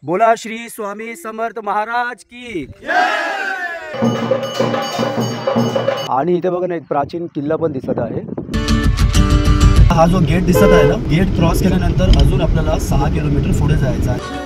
बोला श्री स्वामी समर्थ महाराज की। आणि इथे बघा ना एक प्राचीन किल्ला पण दिसत आहे। हा जो गेट दिसत आहे ना, गेट क्रॉस केल्यानंतर अजून आपल्याला 6 किलोमीटर पुढे जायचं आहे।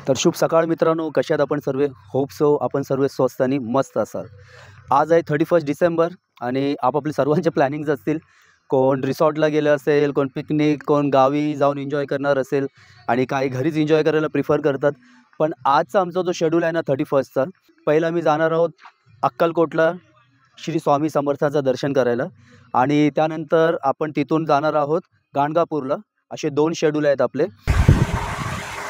तर शुभ सकाळ मित्रांनो, कशात आपण सर्व? होप सो आपण सर्व स्वस्त आणि मस्त असाल। आज आहे 31 डिसेंबर आणि आपापले सर्वांचे प्लॅनिंग्स असतील। कोण रिसॉर्टला गेलं असेल, कोण पिकनिक, कोण गावी जाऊन एन्जॉय करणार असेल आणि काही घरीच एन्जॉय करायला प्रिफर करतात। पण आजचा आमचा जो शेड्यूल आहे ना 31चा, पहिला मी जाणार आहोत अक्कलकोटला श्री स्वामी समर्थांचं दर्शन करायला आणि त्यानंतर आपण तिथून जाणार आहोत गाणगापूरला। असे 2 शेड्यूल आहेत आपले।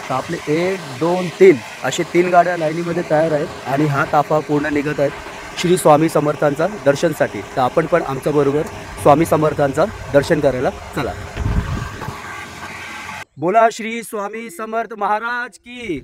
तर आपले 1, 2, 3 असे 3 गाड्या लाईनीमध्ये तयार आहेत आणि हा ताफा पूर्ण निघत आहेत श्री स्वामी समर्थांचा दर्शनसाठी। तर आपण पण आमच्याबरोबर स्वामी समर्थांचा दर्शन करायला चला। बोला श्री स्वामी समर्थ महाराज की।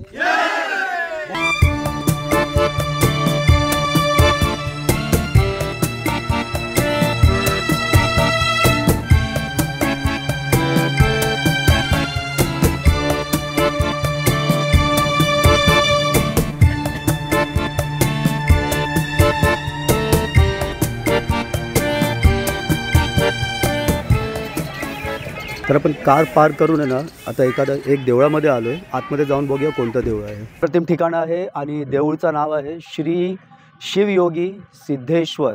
तर आपण कार पार्क करून आहे ना आता एक देवळामध्ये आलो आहे। आतमध्ये जाऊन बघूया कोणतं देऊळ आहे। प्रथम ठिकाण आहे आणि देऊळचं नाव आहे श्री शिवयोगी सिद्धेश्वर।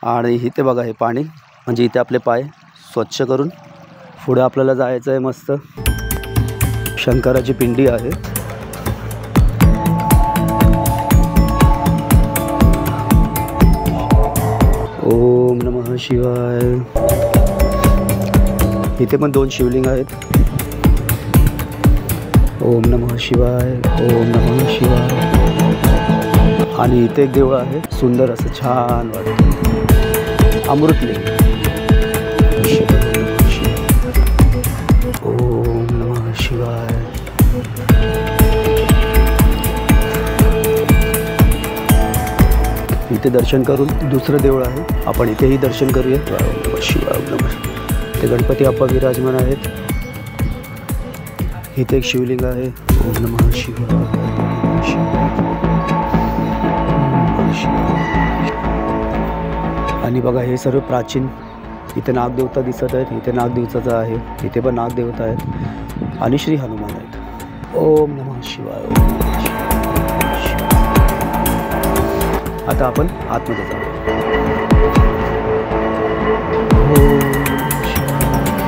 आणि इथे बघा हे पाणी, म्हणजे इथे आपले पाय स्वच्छ करून पुढे आपल्याला जायचं आहे। मस्त शंकराची पिंडी आहे। ओम नमः शिवाय। इथे पण 2 शिवलिंग आहेत। ओम नमः शिवाय, ओम नमः शिवाय। आणि इथे एक देऊळ आहे, सुंदर असं छान वाटतं, अमृतलिंग। ओम नमः शिवाय। इथे दर्शन करून दुसरं देऊळ आहे, आपण इथेही दर्शन करूया। ओम नमः शिवाय, ओम नमः। ते गणपती अप्पा विराजमान आहेत। इथे एक शिवलिंग आहे। ओम नमः शिवाय, ओम नमः शिवाय। आणि बघा हे सर्व प्राचीन, इथे नागदेवता दिसत आहेत। इथे नागदेवताचा आहे, इथे पण नागदेवता आहेत आणि श्री हनुमान आहेत। ओम नमः शिवाय, ओम नमः शिवाय। आता आपण आतमध्ये जाऊ। ओम शिवाय।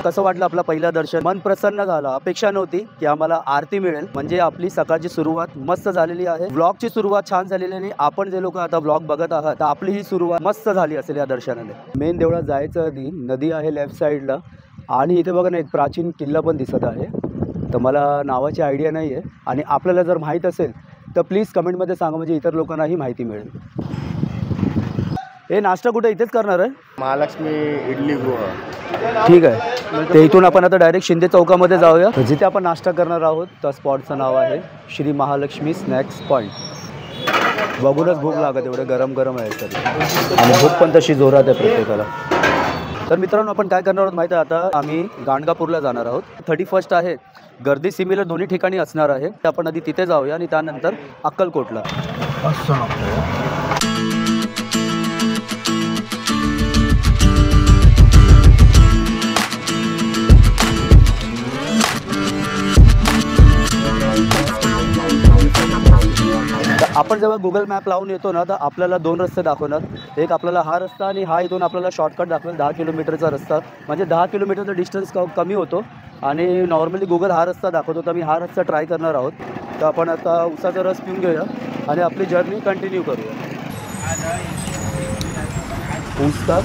कसं वाटलं आपलं पहिलं दर्शन? मन प्रसन्न झालं. अपेक्षा नव्हती की आम्हाला आरती मिळेल, म्हणजे आपली सकाळची सुरुवात मस्त झालेली आहे. व्लॉगची सुरुवात छान झालेली आहे. आपण जे लोक आता व्लॉग बघत आहात तर आपली ही सुरुवात मस्त झाली असेल या दर्शनाने. मेन देवळात जायचं आधी नदी आहे लेफ्ट साईडला, आणि इथे बघा ना एक प्राचीन किल्ला पण दिसत आहे. तर मला नावाची आयडिया नाही आहे, आणि आपल्याला जर माहीत असेल तर प्लीज कमेंटमध्ये सांगा, म्हणजे इतर लोकांनाही माहिती मिळेल. हे नाश्ता कुठे इथेच करणार आहे? महालक्ष्मी इडली गृह. ठीक आहे, ते इथून आपण आता डायरेक्ट शिंदे चौकामध्ये जाऊया. जिथे आपण नाश्ता करणार आहोत त्या स्पॉटचं नाव आहे श्री महालक्ष्मी स्नॅक्स पॉईंट. बघूनच भूक लागत, एवढे गरम गरम आहे तरी, आणि भूक पण तशी जोरात आहे प्रत्येकाला. तर मित्रांनो आपण काय करणार आहोत माहिती आहे? आता आम्ही गाणगापूरला जाणार आहोत. 31 आहे, गर्दी सिमिलर दोन्ही ठिकाणी असणार आहे. आपण आधी तिथे जाऊया आणि त्यानंतर अक्कलकोटला. आपण जेव्हा गुगल मॅप लावून येतो ना, तर आपल्याला 2 रस्ते दाखवणार. एक आपल्याला हा रस्ता, आणि हा इथून आपल्याला शॉर्टकट दाखवेल 10 किलोमीटरचा रस्ता. म्हणजे 10 किलोमीटरचा डिस्टन्स कमी होतो, आणि नॉर्मली गुगल हा रस्ता दाखवतो. तर मी हा रस्ता ट्राय करणार आहोत. तर आपण आता उसाचा रस पिऊन घेऊया आणि आपली जर्नी कंटिन्यू करूया. ऊसचा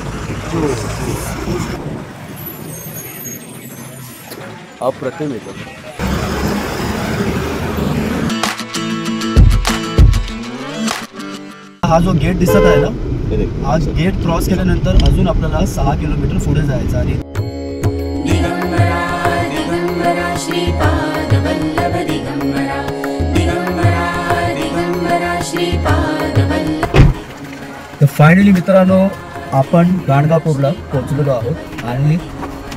अप्रतिम येतो. हा जो गेट दिसत आहे ना, हा गेट क्रॉस केल्यानंतर अजून आपल्याला 6 किलोमीटर पुढे जायचं. आणि तर फायनली मित्रांनो आपण गाणगापूरला पोहोचलेलो आहोत, आणि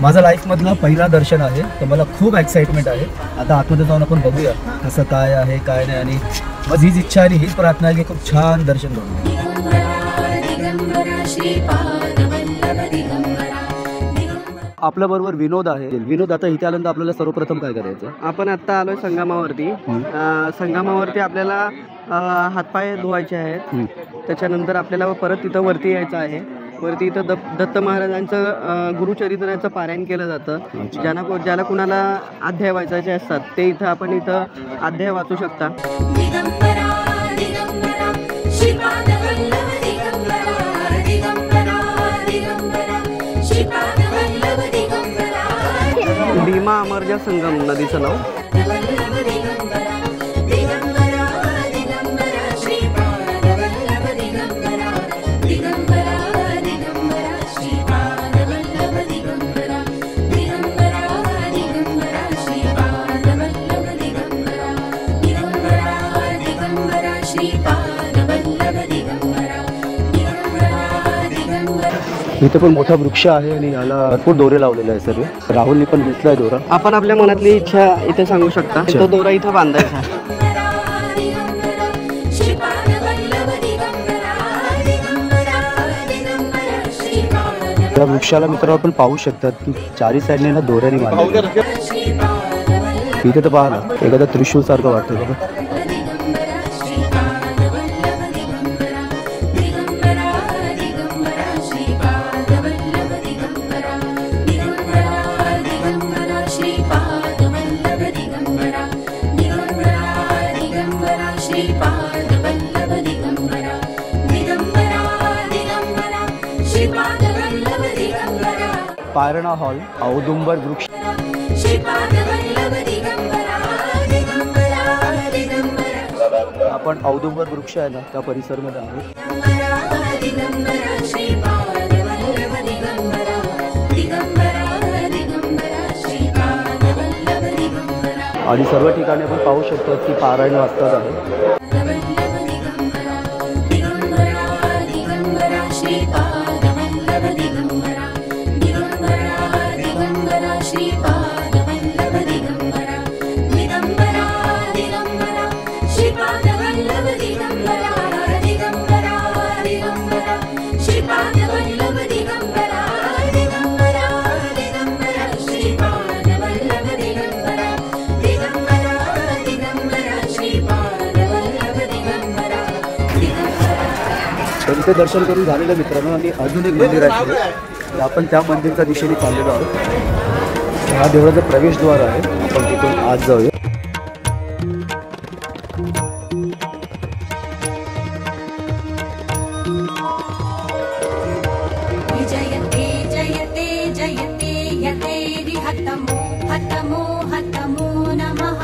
माझा लाईफमधला पहिला दर्शन आहे. तर मला खूप एक्साइटमेंट आहे. आता आतमध्ये जाऊन आपण बघूया कसं काय आहे काय नाही, आणि माझी हीच इच्छा आणि हीच प्रार्थना आहे की खूप छान दर्शन करू. आपल्याबरोबर विनोद आहे. विनोद, आता इथे आल्यानंतर आपल्याला सर्वप्रथम काय करायचं? आपण आत्ता आलोय संगमावरती. संगमावरती आपल्याला हातपाय धुवायचे आहेत. त्याच्यानंतर आपल्याला परत तिथं वरती यायचं आहे. वरती इथं दत्त महाराजांचं गुरुचरित्राचं पारायण केलं जातं. ज्याला कुणाला अध्याय वाचायचे असतात ते इथं आपण इथं अध्याय वाचू शकता. भीमा अमरजा संगम नदीचं नाव. इथे पण मोठा वृक्ष आहे, आणि याला भरपूर दोरे लावलेले आहे. सर्व राहुलनी पण दिसलाय दोरा. आपण आपल्या मनातली इच्छा इथे सांगू शकता. तो दोरा इथं बांधायचा. त्या वृक्षाला मित्रांनो आपण पाहू शकतात की चारी साईडने ना दोऱ्याने बांधलेलं. इथे तर पाहा ना, एखादा त्रिशूल सारखं वाटतं बघा. पारणा हॉल, औदुंबर वृक्ष. आपण औदुंबर वृक्ष आहे ना त्या परिसरमध्ये आहोत. आणि सर्व ठिकाणी आपण पाहू शकतो की पारायण वाजतात आहे. इथे दर्शन करून झालेलं मित्रांनो, आणि अजून एक मंदिर आहे. आपण त्या मंदिरच्या दिशेने चाललेलो आहोत. हा देवळाचं प्रवेशद्वार आहे, आपण तिथून आज जाऊया. जयते जयते जयते यतेरि हतमो हतमो हतमो नमः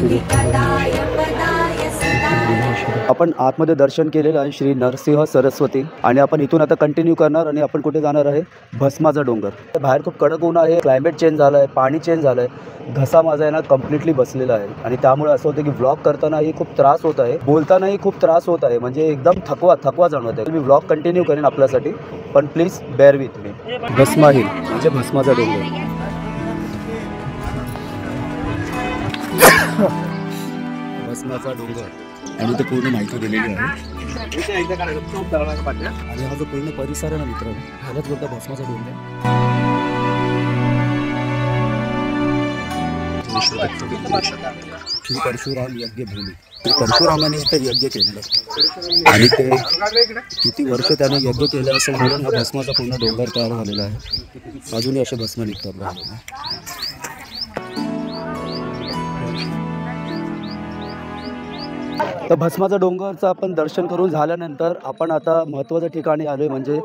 निकटाय पदाय सदाय. आपण आतमध्ये दर्शन केलेलं आहे श्री नरसिंह सरस्वती आणि आपण इथून आता कंटिन्यू करणार आणि आपण कुठे जाणार आहे, भस्माचा डोंगर. बाहेर खूप कडक ऊन आहे, क्लायमेट चेंज झालं आहे, पाणी चेंज झालं आहे, घसा माझा आहे ना कम्प्लिटली बसलेला आहे आणि त्यामुळे असं होतं की व्लॉग करतानाही खूप त्रास होत आहे, बोलतानाही खूप त्रास होत आहे, म्हणजे एकदम थकवा जाणवत आहे. मी व्लॉग कंटिन्यू करेन आपल्यासाठी, पण प्लीज बेअर विथ मी. भस्मा हिल म्हणजे भस्माचा डोंगर. भस्माचा डोंगर आणि ते पूर्ण माहिती दिलेली आहे आणि हा जो पूर्ण परिसर आहे ना मित्रांनो, ह्यालाच बोलता भस्माचा डोंगर. श्री परशुराम यज्ञभूमी. श्री परशुरामाने इथे यज्ञ केलेलं आणि ते किती वर्ष त्याने यज्ञ केलं असं म्हणून हा भस्माचा पूर्ण डोंगर तयार झालेला आहे. अजूनही असे भस्म निघतात. तर भस्माचा डोंगरचं आपण दर्शन करून झाल्यानंतर आपण आता महत्त्वाच्या ठिकाणी आलो आहे, म्हणजे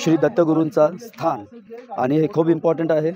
श्री दत्तगुरूंचा स्थान, आणि हे खूप इम्पॉर्टंट आहे.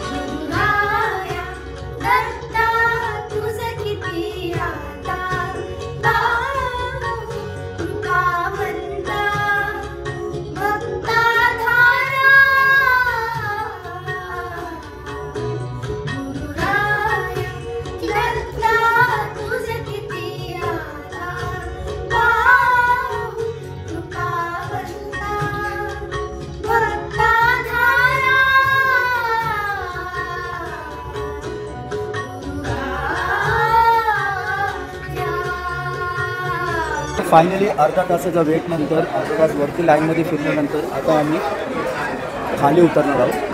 फायनली अर्धा तासाच्या वेट नंतर, अर्धा तास वरती लाईनमध्ये फिरल्यानंतर आता आम्ही खाली उतरणार आहोत.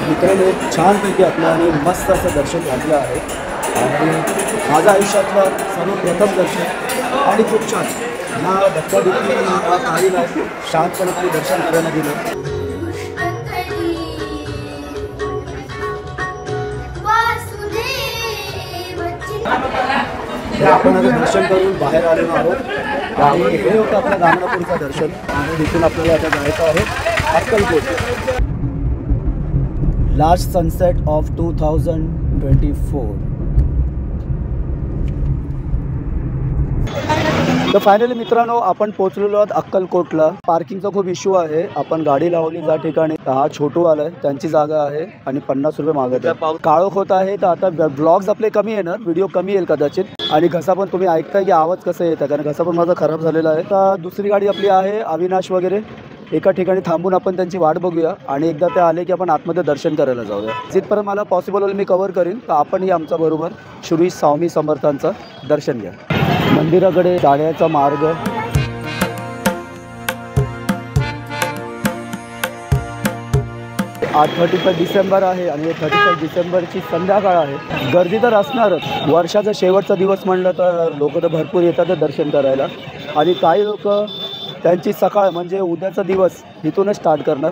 मित्रांनो, छानपैकी आपल्याला मस्त असं दर्शन झालेलं आहे आणि माझं आयुष्यातलं सर्वप्रथम दर्शन आणि खूप छान. ना धक्काधुक्की ना काही नाही, शांतपणे दर्शन करायला दिलं. आपण आता दर्शन करून बाहेर आलेलो आहोत आणि हे होतं आपल्या गाणगापूरचं दर्शन आणि तिथून आपल्याला आता जायचं आहे अक्कलकोट. Last sunset of 2024. तर फायनली मित्रांनो, आपण पोहोचलेलो आहोत अक्कलकोटला. पार्किंगचा खूप इश्यू आहे. आपण गाडी लावली ज्या ठिकाणी, हा छोटू आलाय, त्यांची जागा आहे आणि 50 रुपये मागत आहे. काळोख होत आहे, तर आता ब्लॉग्स आपले कमी येणार, व्हिडिओ कमी येईल कदाचित. आणि घसा पण तुम्ही ऐकताय की आवाज कसं येतं, कारण घसा पण माझा खराब झालेला आहे. तर दुसरी गाडी आपली आहे अविनाश वगैरे, एका ठिकाणी थांबून आपण त्यांची वाट बघूया आणि एकदा ते आले की आपण आतमध्ये दर्शन करायला जाऊया. जिथपर्यंत मला पॉसिबल होईल मी कव्हर करीन. तर आपणही आमच्याबरोबर श्री स्वामी समर्थांचं दर्शन घ्या. मंदिराकडे जाण्याचा मार्ग. आज 31 डिसेंबर आहे आणि 31 डिसेंबरची संध्याकाळ आहे. गर्दी तर असणारच. वर्षाचा शेवटचा दिवस म्हणलं तर लोक तर भरपूर येतात दर्शन करायला आणि काही लोक त्यांची सकाळ म्हणजे उद्याचा दिवस इथूनच स्टार्ट करणार.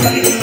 Bye.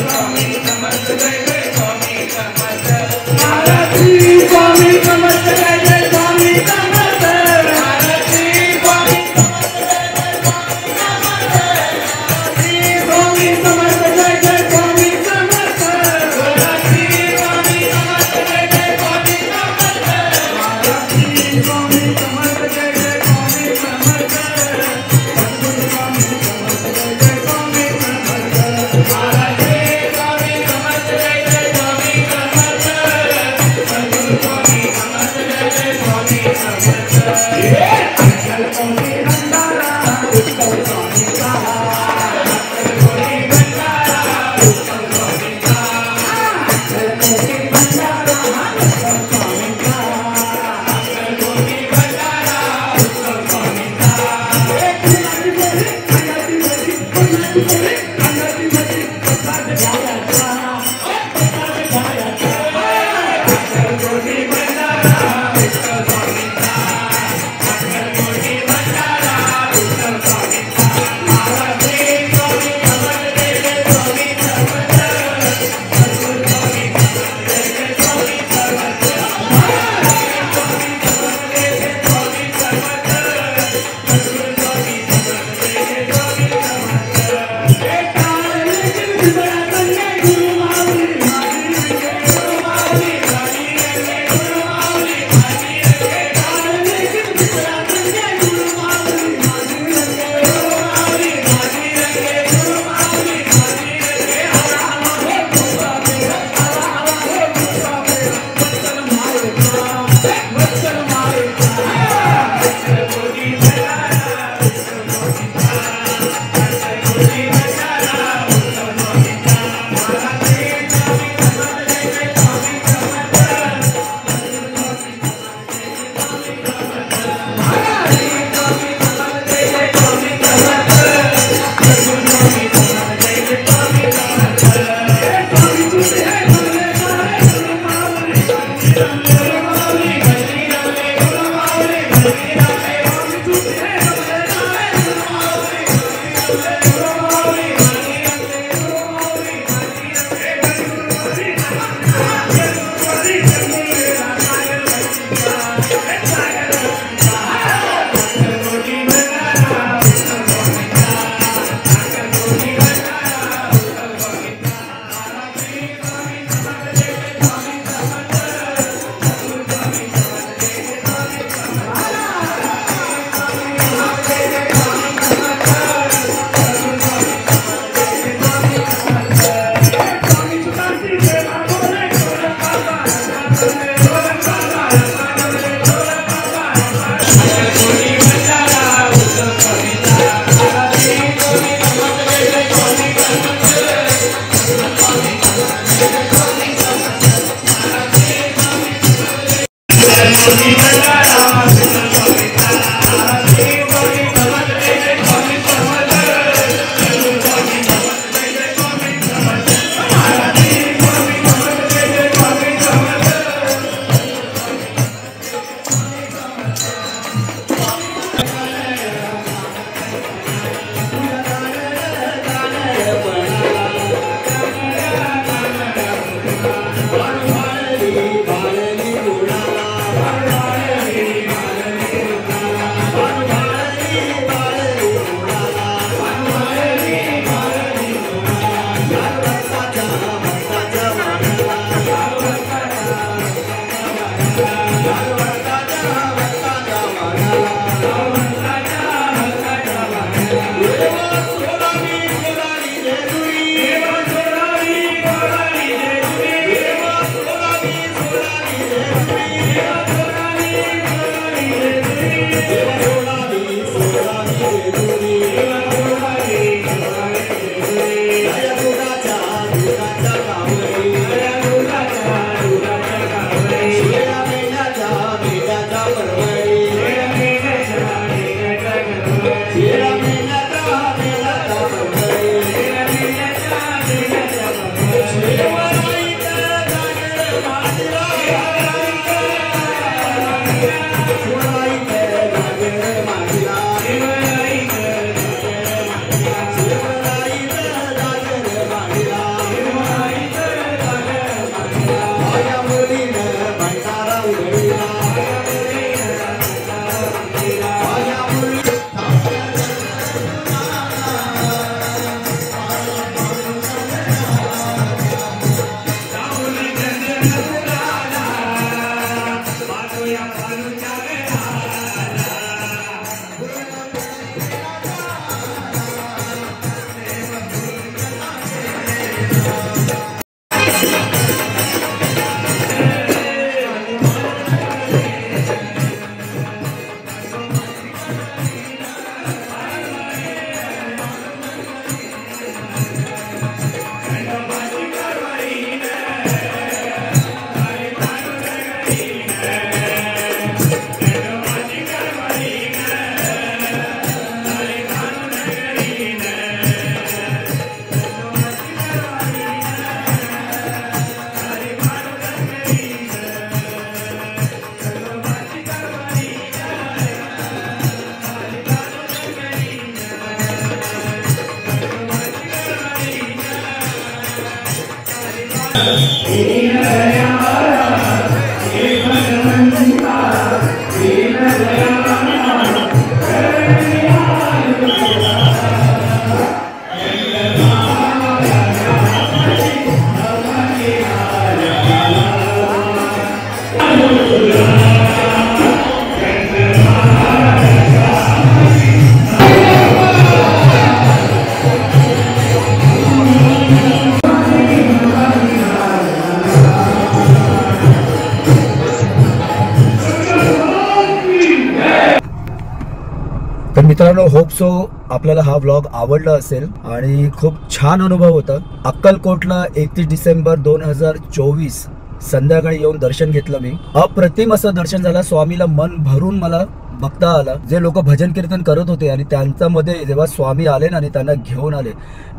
तर मित्रांनो, होप सो आपल्याला हा व्लॉग आवडला असेल आणि खूप छान अनुभव होता. अक्कलकोटला 31 डिसेंबर 2024 संध्याकाळी येऊन दर्शन घेतलं मी. अप्रतिम असं दर्शन झालं. स्वामीला मन भरून मला बघता आला. जे लोक भजन कीर्तन करत होते आणि त्यांच्यामध्ये जेव्हा स्वामी आले ना आणि त्यांना घेऊन आले,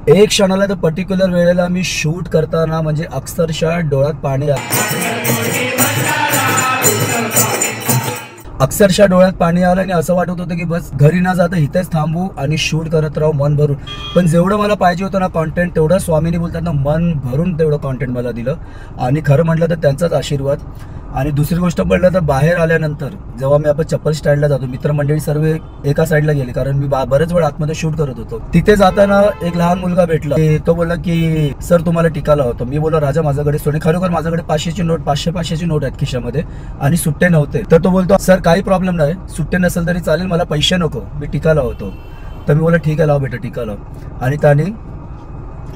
एक क्षणाला तर पर्टिक्युलर वेळेला मी शूट करताना म्हणजे अक्षरशः डोळ्यात पाणी आलं आणि असं वाटत होतं की बस घरी ना जाता इथेच थांबू आणि शूट करत राहू मन भरून. पण जेवढं मला पाहिजे होतं ना कॉन्टेंट, तेवढं स्वामीने बोलतात ना मन भरून तेवढं कॉन्टेंट मला दिलं. आणि खरं म्हटलं तर त्यांचाच आशीर्वाद. आणि दुसरी गोष्ट म्हटलं तर बाहेर आल्यानंतर जेव्हा मी आपण चप्पल स्टँडला जातो, मित्रमंडळी सर्व एका साईडला गेले कारण मी बरेच वेळ आतमध्ये शूट करत होतो. तिथे जाताना एक लहान मुलगा भेटला. तो बोलला की सर तुम्हाला टिकाला होतो. मी बोललो राजा माझ्याकडे सोने, खरोखर माझ्याकडे 500ची नोट 500ची नोट आहेत खिशामध्ये आणि सुट्टे नव्हते. तर तो बोलतो सर काही प्रॉब्लेम नाही, सुट्टे नसेल तरी चालेल, मला पैसे नको, मी टिकाला होतो. तर मी बोला ठीक आहे लाव बेटा टिका लाव. आणि त्याने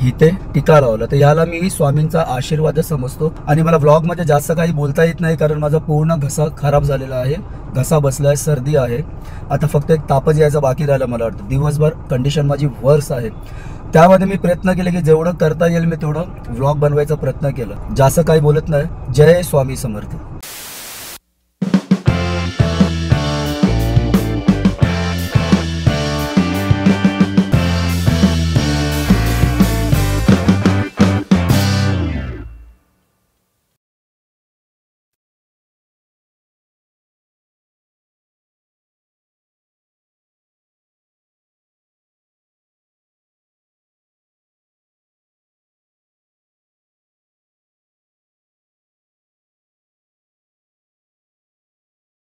इथे टिका लावला. तर याला मी स्वामींचा आशीर्वादच समजतो. आणि मला व्लॉगमध्ये जास्त काही बोलता येत नाही कारण माझा पूर्ण घसा खराब झालेला आहे, घसा बसला आहे, सर्दी आहे. आता फक्त एक तापच यायचा बाकी राहिला. मला वाटतं दिवसभर कंडिशन माझी वर्स आहे. त्यामध्ये मी प्रयत्न केले की जेवढं करता येईल मी तेवढं व्लॉग बनवायचा प्रयत्न केला. जास्त काही बोलत नाही. जय स्वामी समर्थ.